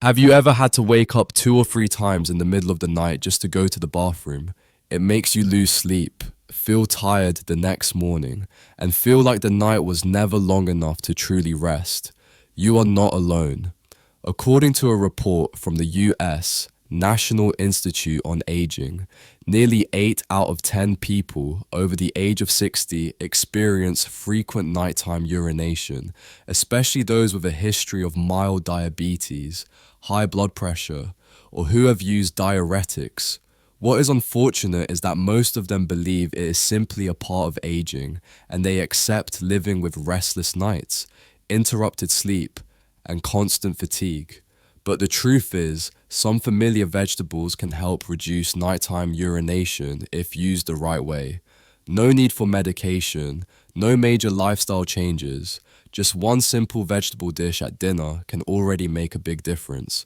Have you ever had to wake up 2 or 3 times in the middle of the night just to go to the bathroom? It makes you lose sleep, feel tired the next morning, and feel like the night was never long enough to truly rest. You are not alone. According to a report from the US National Institute on Aging, nearly 8 out of 10 people over the age of 60 experience frequent nighttime urination, especially those with a history of mild diabetes, high blood pressure, or who have used diuretics. What is unfortunate is that most of them believe it is simply a part of aging, and they accept living with restless nights, interrupted sleep, and constant fatigue. But the truth is, some familiar vegetables can help reduce nighttime urination if used the right way. No need for medication, no major lifestyle changes. Just one simple vegetable dish at dinner can already make a big difference.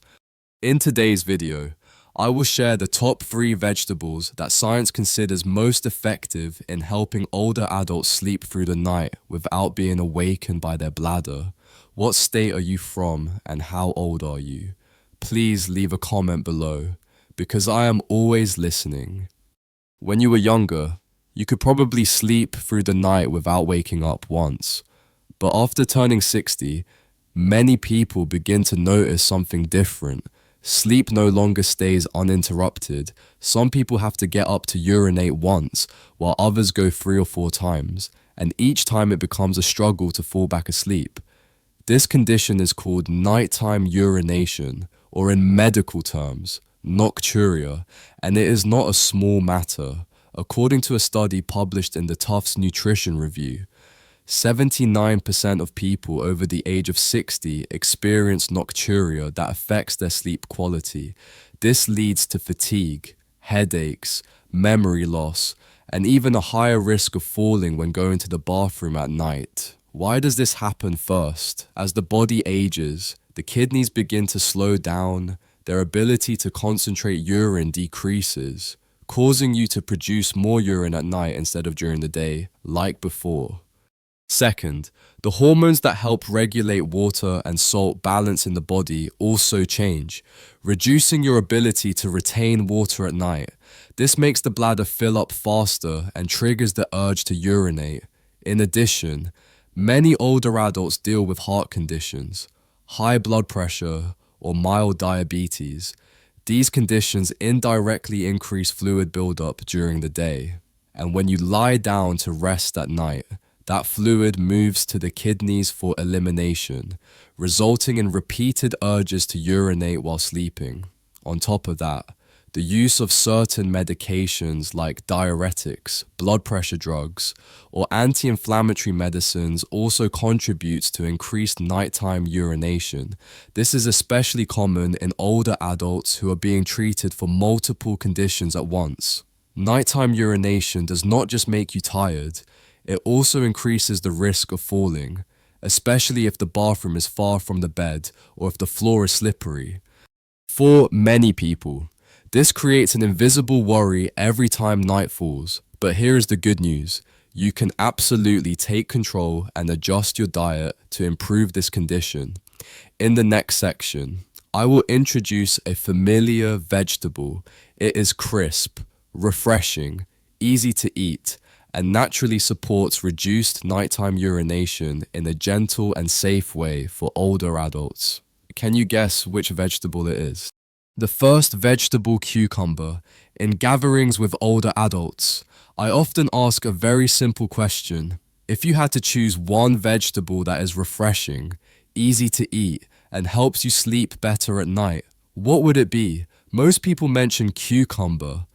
In today's video, I will share the top 3 vegetables that science considers most effective in helping older adults sleep through the night without being awakened by their bladder. What state are you from and how old are you? Please leave a comment below, because I am always listening. When you were younger, you could probably sleep through the night without waking up once. But after turning 60, many people begin to notice something different. Sleep no longer stays uninterrupted. Some people have to get up to urinate once, while others go 3 or 4 times, and each time it becomes a struggle to fall back asleep. This condition is called nighttime urination, or in medical terms, Nocturia, and it is not a small matter. According to a study published in the Tufts Nutrition Review, 79% of people over the age of 60 experience nocturia that affects their sleep quality. This leads to fatigue, headaches, memory loss, and even a higher risk of falling when going to the bathroom at night. Why does this happen first? As the body ages, the kidneys begin to slow down, their ability to concentrate urine decreases, causing you to produce more urine at night instead of during the day, like before. Second, the hormones that help regulate water and salt balance in the body also change, reducing your ability to retain water at night. This makes the bladder fill up faster and triggers the urge to urinate. In addition, many older adults deal with heart conditions, high blood pressure, or mild diabetes. These conditions indirectly increase fluid buildup during the day, and when you lie down to rest at night, that fluid moves to the kidneys for elimination, resulting in repeated urges to urinate while sleeping. On top of that, the use of certain medications like diuretics, blood pressure drugs, or anti-inflammatory medicines also contributes to increased nighttime urination. This is especially common in older adults who are being treated for multiple conditions at once. Nighttime urination does not just make you tired, it also increases the risk of falling, especially if the bathroom is far from the bed or if the floor is slippery. For many people, this creates an invisible worry every time night falls. But here is the good news. You can absolutely take control and adjust your diet to improve this condition. In the next section, I will introduce a familiar vegetable. It is crisp, refreshing, easy to eat, and naturally supports reduced nighttime urination in a gentle and safe way for older adults. Can you guess which vegetable it is? The first vegetable, cucumber. In gatherings with older adults, I often ask a very simple question. If you had to choose one vegetable that is refreshing, easy to eat, and helps you sleep better at night, what would it be? Most people mention cucumber.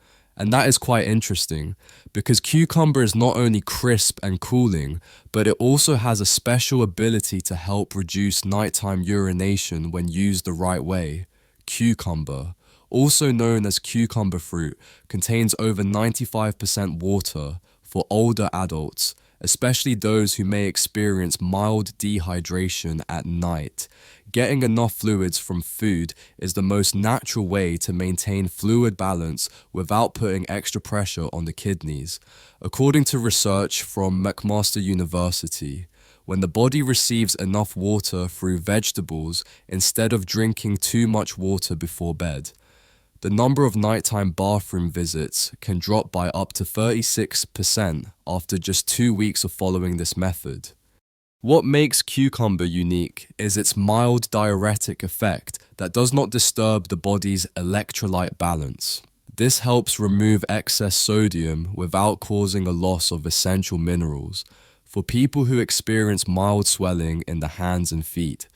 And that is quite interesting, because cucumber is not only crisp and cooling, but it also has a special ability to help reduce nighttime urination when used the right way. Cucumber, also known as cucumber fruit, contains over 95% water. For older adults, especially those who may experience mild dehydration at night. Getting enough fluids from food is the most natural way to maintain fluid balance without putting extra pressure on the kidneys. According to research from McMaster University, when the body receives enough water through vegetables instead of drinking too much water before bed. The number of nighttime bathroom visits can drop by up to 36% after just 2 weeks of following this method. What makes cucumber unique is its mild diuretic effect that does not disturb the body's electrolyte balance. This helps remove excess sodium without causing a loss of essential minerals for people who experience mild swelling in the hands and feet,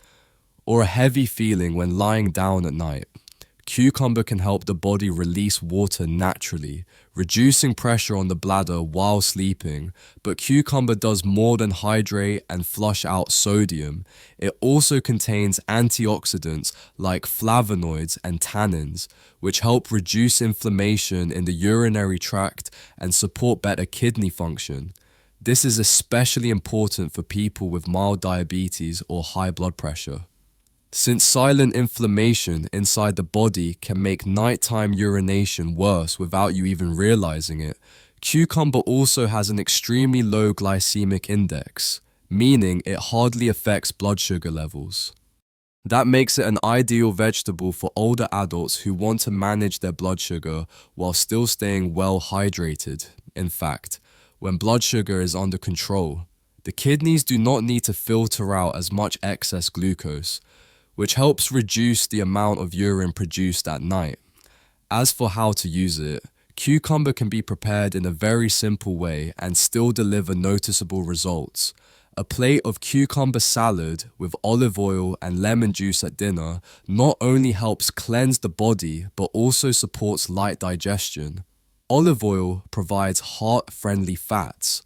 or a heavy feeling when lying down at night. Cucumber can help the body release water naturally, reducing pressure on the bladder while sleeping, but cucumber does more than hydrate and flush out sodium. It also contains antioxidants like flavonoids and tannins, which help reduce inflammation in the urinary tract and support better kidney function. This is especially important for people with mild diabetes or high blood pressure. Since silent inflammation inside the body can make nighttime urination worse without you even realizing it, cucumber also has an extremely low glycemic index, meaning it hardly affects blood sugar levels. That makes it an ideal vegetable for older adults who want to manage their blood sugar while still staying well hydrated. In fact, when blood sugar is under control, the kidneys do not need to filter out as much excess glucose, which helps reduce the amount of urine produced at night. As for how to use it, cucumber can be prepared in a very simple way and still deliver noticeable results. A plate of cucumber salad with olive oil and lemon juice at dinner not only helps cleanse the body but also supports light digestion. Olive oil provides heart-friendly fats,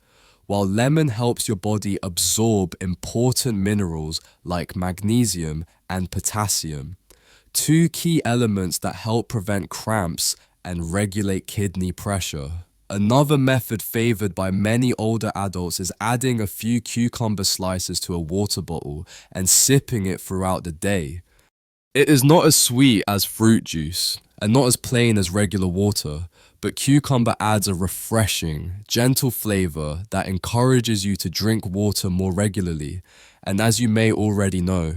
while lemon helps your body absorb important minerals like magnesium and potassium, two key elements that help prevent cramps and regulate kidney pressure. Another method favored by many older adults is adding a few cucumber slices to a water bottle and sipping it throughout the day. It is not as sweet as fruit juice and not as plain as regular water, but cucumber adds a refreshing, gentle flavor that encourages you to drink water more regularly. And as you may already know,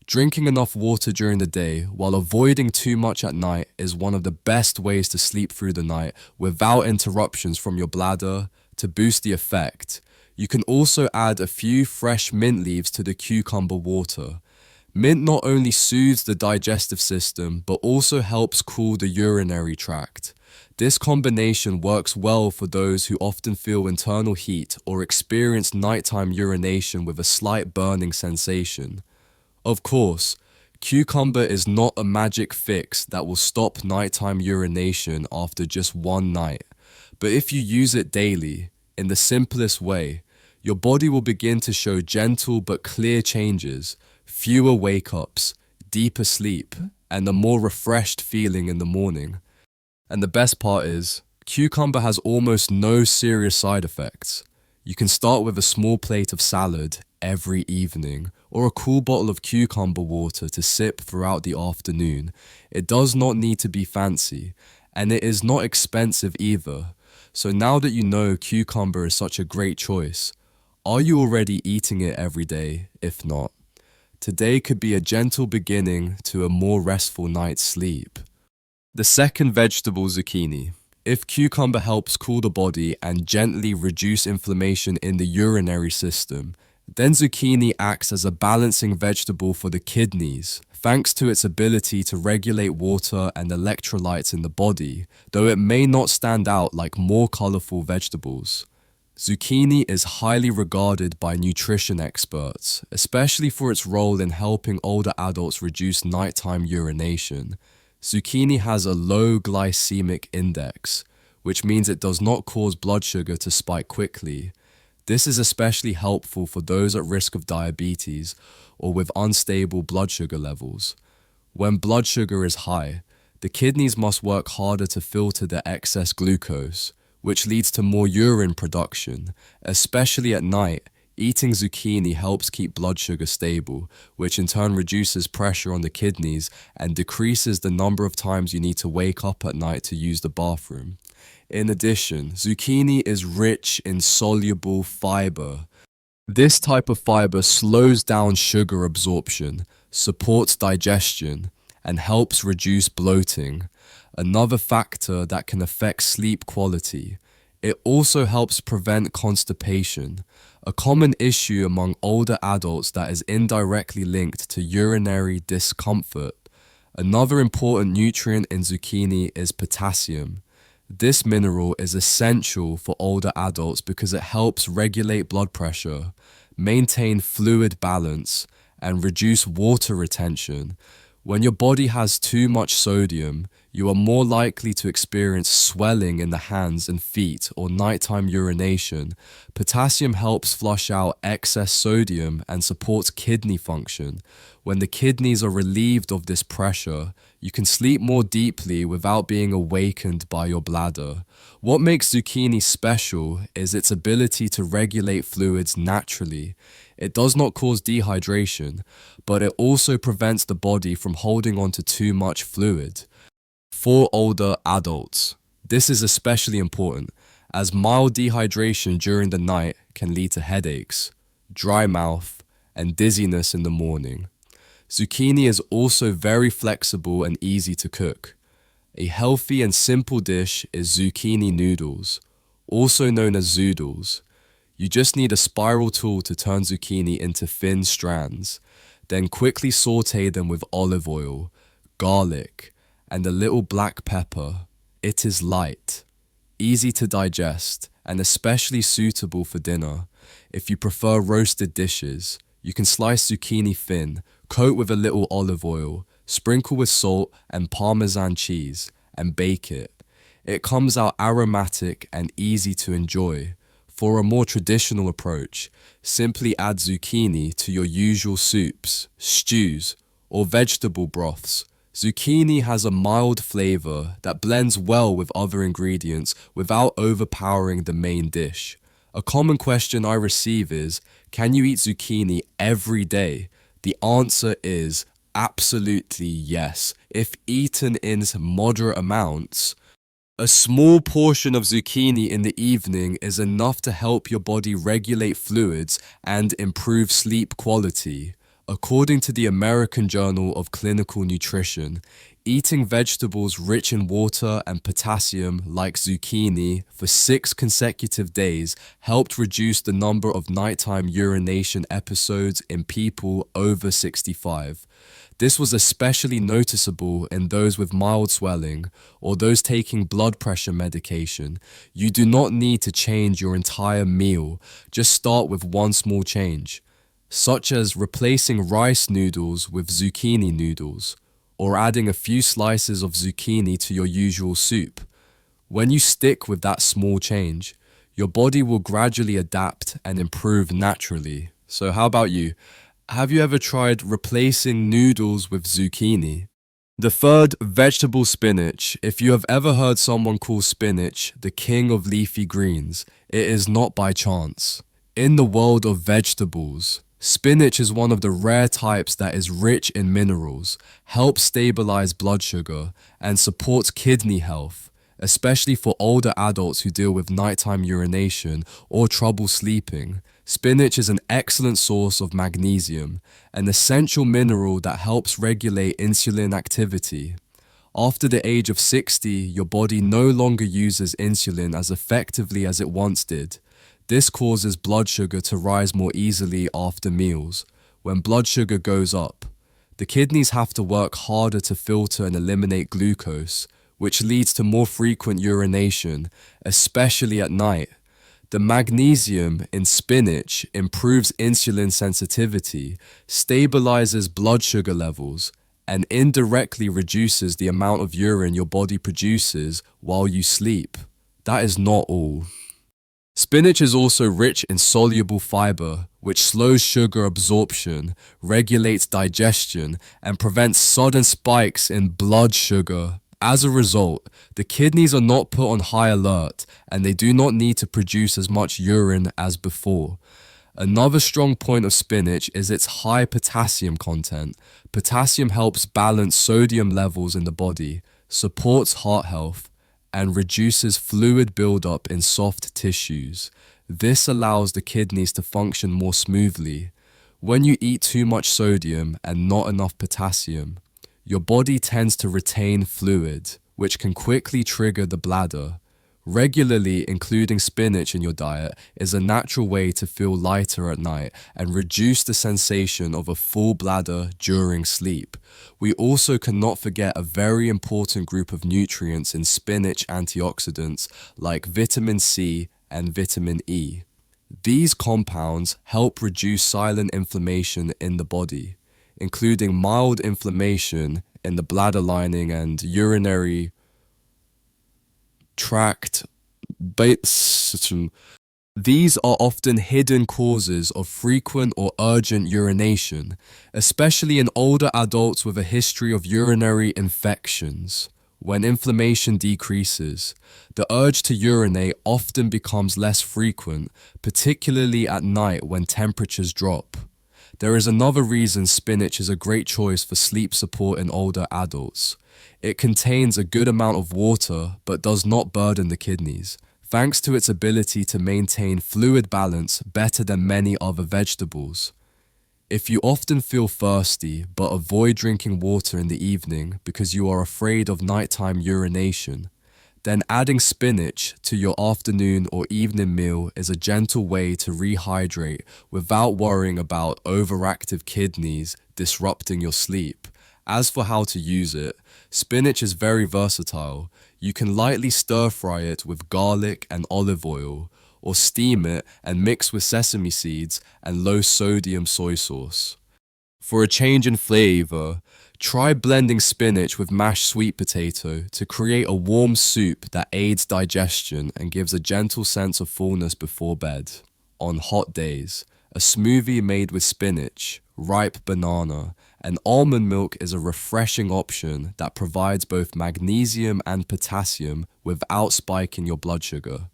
drinking enough water during the day while avoiding too much at night is one of the best ways to sleep through the night without interruptions from your bladder. To boost the effect, you can also add a few fresh mint leaves to the cucumber water. Mint not only soothes the digestive system, but also helps cool the urinary tract. This combination works well for those who often feel internal heat or experience nighttime urination with a slight burning sensation. Of course, cucumber is not a magic fix that will stop nighttime urination after just one night, but if you use it daily, in the simplest way, your body will begin to show gentle but clear changes, fewer wake-ups, deeper sleep, and a more refreshed feeling in the morning. And the best part is, cucumber has almost no serious side effects. You can start with a small plate of salad every evening, or a cool bottle of cucumber water to sip throughout the afternoon. It does not need to be fancy, and it is not expensive either. So now that you know cucumber is such a great choice, are you already eating it every day? If not, today could be a gentle beginning to a more restful night's sleep. The second vegetable, zucchini. If cucumber helps cool the body and gently reduce inflammation in the urinary system, then zucchini acts as a balancing vegetable for the kidneys, thanks to its ability to regulate water and electrolytes in the body, though it may not stand out like more colorful vegetables. Zucchini is highly regarded by nutrition experts, especially for its role in helping older adults reduce nighttime urination. Zucchini has a low glycemic index, which means it does not cause blood sugar to spike quickly. This is especially helpful for those at risk of diabetes or with unstable blood sugar levels. When blood sugar is high, the kidneys must work harder to filter the excess glucose, which leads to more urine production. Especially at night, eating zucchini helps keep blood sugar stable, which in turn reduces pressure on the kidneys and decreases the number of times you need to wake up at night to use the bathroom. In addition, zucchini is rich in soluble fiber, This type of fiber slows down sugar absorption, supports digestion, and helps reduce bloating, another factor that can affect sleep quality. It also helps prevent constipation, a common issue among older adults that is indirectly linked to urinary discomfort. Another important nutrient in zucchini is potassium. This mineral is essential for older adults because it helps regulate blood pressure, maintain fluid balance, and reduce water retention. When your body has too much sodium, you are more likely to experience swelling in the hands and feet or nighttime urination. Potassium helps flush out excess sodium and supports kidney function. When the kidneys are relieved of this pressure, you can sleep more deeply without being awakened by your bladder. What makes zucchini special is its ability to regulate fluids naturally. It does not cause dehydration, but it also prevents the body from holding on to too much fluid. For older adults, this is especially important as mild dehydration during the night can lead to headaches, dry mouth, and dizziness in the morning. Zucchini is also very flexible and easy to cook. A healthy and simple dish is zucchini noodles, also known as zoodles. You just need a spiral tool to turn zucchini into thin strands, then quickly saute them with olive oil, garlic, and a little black pepper. It is light, easy to digest, and especially suitable for dinner. If you prefer roasted dishes, you can slice zucchini thin, coat with a little olive oil, sprinkle with salt and Parmesan cheese, and bake it. It comes out aromatic and easy to enjoy. For a more traditional approach, simply add zucchini to your usual soups, stews, or vegetable broths. Zucchini has a mild flavor that blends well with other ingredients without overpowering the main dish. A common question I receive is, can you eat zucchini every day? The answer is absolutely yes. If eaten in moderate amounts, a small portion of zucchini in the evening is enough to help your body regulate fluids and improve sleep quality. According to the American Journal of Clinical Nutrition, eating vegetables rich in water and potassium like zucchini for 6 consecutive days helped reduce the number of nighttime urination episodes in people over 65. This was especially noticeable in those with mild swelling or those taking blood pressure medication. You do not need to change your entire meal, just start with one small change, such as replacing rice noodles with zucchini noodles, or adding a few slices of zucchini to your usual soup. When you stick with that small change, your body will gradually adapt and improve naturally. So how about you? Have you ever tried replacing noodles with zucchini? The third, vegetable spinach. If you have ever heard someone call spinach the king of leafy greens, it is not by chance. In the world of vegetables, spinach is one of the rare types that is rich in minerals, helps stabilize blood sugar, and supports kidney health, especially for older adults who deal with nighttime urination or trouble sleeping. Spinach is an excellent source of magnesium, an essential mineral that helps regulate insulin activity. After the age of 60, your body no longer uses insulin as effectively as it once did. This causes blood sugar to rise more easily after meals. When blood sugar goes up, the kidneys have to work harder to filter and eliminate glucose, which leads to more frequent urination, especially at night. The magnesium in spinach improves insulin sensitivity, stabilizes blood sugar levels, and indirectly reduces the amount of urine your body produces while you sleep. That is not all. Spinach is also rich in soluble fiber, which slows sugar absorption, regulates digestion, and prevents sudden spikes in blood sugar. As a result, the kidneys are not put on high alert and they do not need to produce as much urine as before. Another strong point of spinach is its high potassium content. Potassium helps balance sodium levels in the body, supports heart health, and reduces fluid buildup in soft tissues. This allows the kidneys to function more smoothly. When you eat too much sodium and not enough potassium, your body tends to retain fluid, which can quickly trigger the bladder. Regularly including spinach in your diet is a natural way to feel lighter at night and reduce the sensation of a full bladder during sleep. We also cannot forget a very important group of nutrients in spinach antioxidants like vitamin C and vitamin E. These compounds help reduce silent inflammation in the body, including mild inflammation in the bladder lining and urinary tract. These are often hidden causes of frequent or urgent urination, especially in older adults with a history of urinary infections. When inflammation decreases, the urge to urinate often becomes less frequent, particularly at night when temperatures drop. There is another reason spinach is a great choice for sleep support in older adults. It contains a good amount of water but does not burden the kidneys, thanks to its ability to maintain fluid balance better than many other vegetables. If you often feel thirsty but avoid drinking water in the evening because you are afraid of nighttime urination, then adding spinach to your afternoon or evening meal is a gentle way to rehydrate without worrying about overactive kidneys disrupting your sleep. As for how to use it, spinach is very versatile. You can lightly stir-fry it with garlic and olive oil, or steam it and mix with sesame seeds and low-sodium soy sauce. For a change in flavor, try blending spinach with mashed sweet potato to create a warm soup that aids digestion and gives a gentle sense of fullness before bed. On hot days, a smoothie made with spinach, ripe banana, and almond milk is a refreshing option that provides both magnesium and potassium without spiking your blood sugar.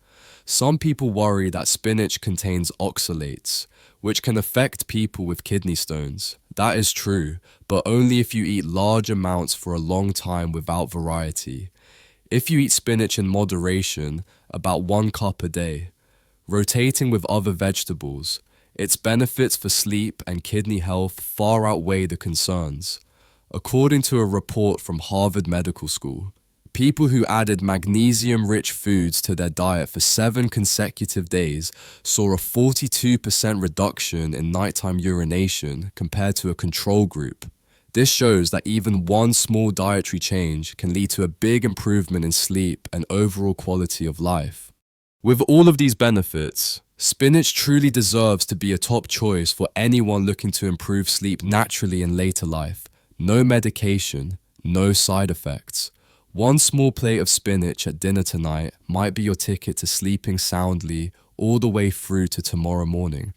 Some people worry that spinach contains oxalates, which can affect people with kidney stones. That is true, but only if you eat large amounts for a long time without variety. If you eat spinach in moderation, about 1 cup a day, rotating with other vegetables, its benefits for sleep and kidney health far outweigh the concerns. According to a report from Harvard Medical School, people who added magnesium-rich foods to their diet for 7 consecutive days saw a 42% reduction in nighttime urination compared to a control group. This shows that even one small dietary change can lead to a big improvement in sleep and overall quality of life. With all of these benefits, spinach truly deserves to be a top choice for anyone looking to improve sleep naturally in later life. No medication, no side effects. One small plate of spinach at dinner tonight might be your ticket to sleeping soundly all the way through to tomorrow morning.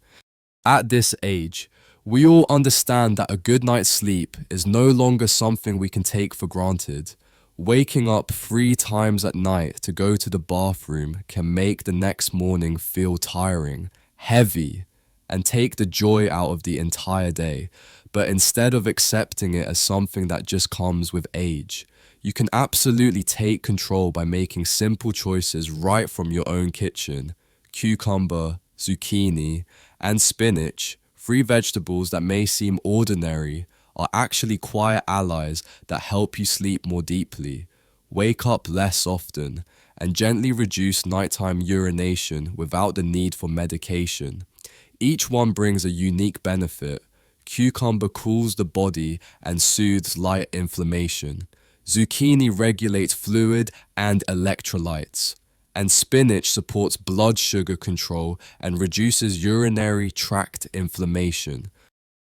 At this age, we all understand that a good night's sleep is no longer something we can take for granted. Waking up 3 times at night to go to the bathroom can make the next morning feel tiring, heavy, and take the joy out of the entire day. But instead of accepting it as something that just comes with age, you can absolutely take control by making simple choices right from your own kitchen. Cucumber, zucchini, and spinach, 3 vegetables that may seem ordinary, are actually quiet allies that help you sleep more deeply, wake up less often, and gently reduce nighttime urination without the need for medication. Each one brings a unique benefit. Cucumber cools the body and soothes light inflammation. Zucchini regulates fluid and electrolytes. And spinach supports blood sugar control and reduces urinary tract inflammation.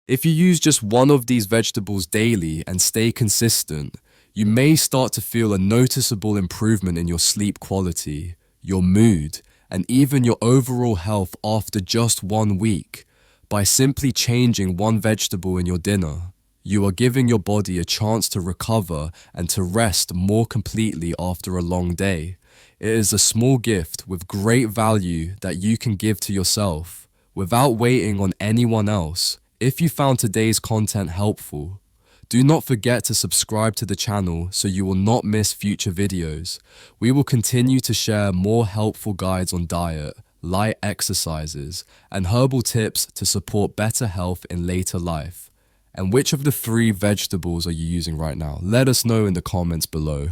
If you use just one of these vegetables daily and stay consistent, you may start to feel a noticeable improvement in your sleep quality, your mood, and even your overall health after just 1 week. By simply changing one vegetable in your dinner, you are giving your body a chance to recover and to rest more completely after a long day. It is a small gift with great value that you can give to yourself without waiting on anyone else. If you found today's content helpful, do not forget to subscribe to the channel so you will not miss future videos. We will continue to share more helpful guides on diet, light exercises, and herbal tips to support better health in later life? And which of the three vegetables are you using right now? Let us know in the comments below.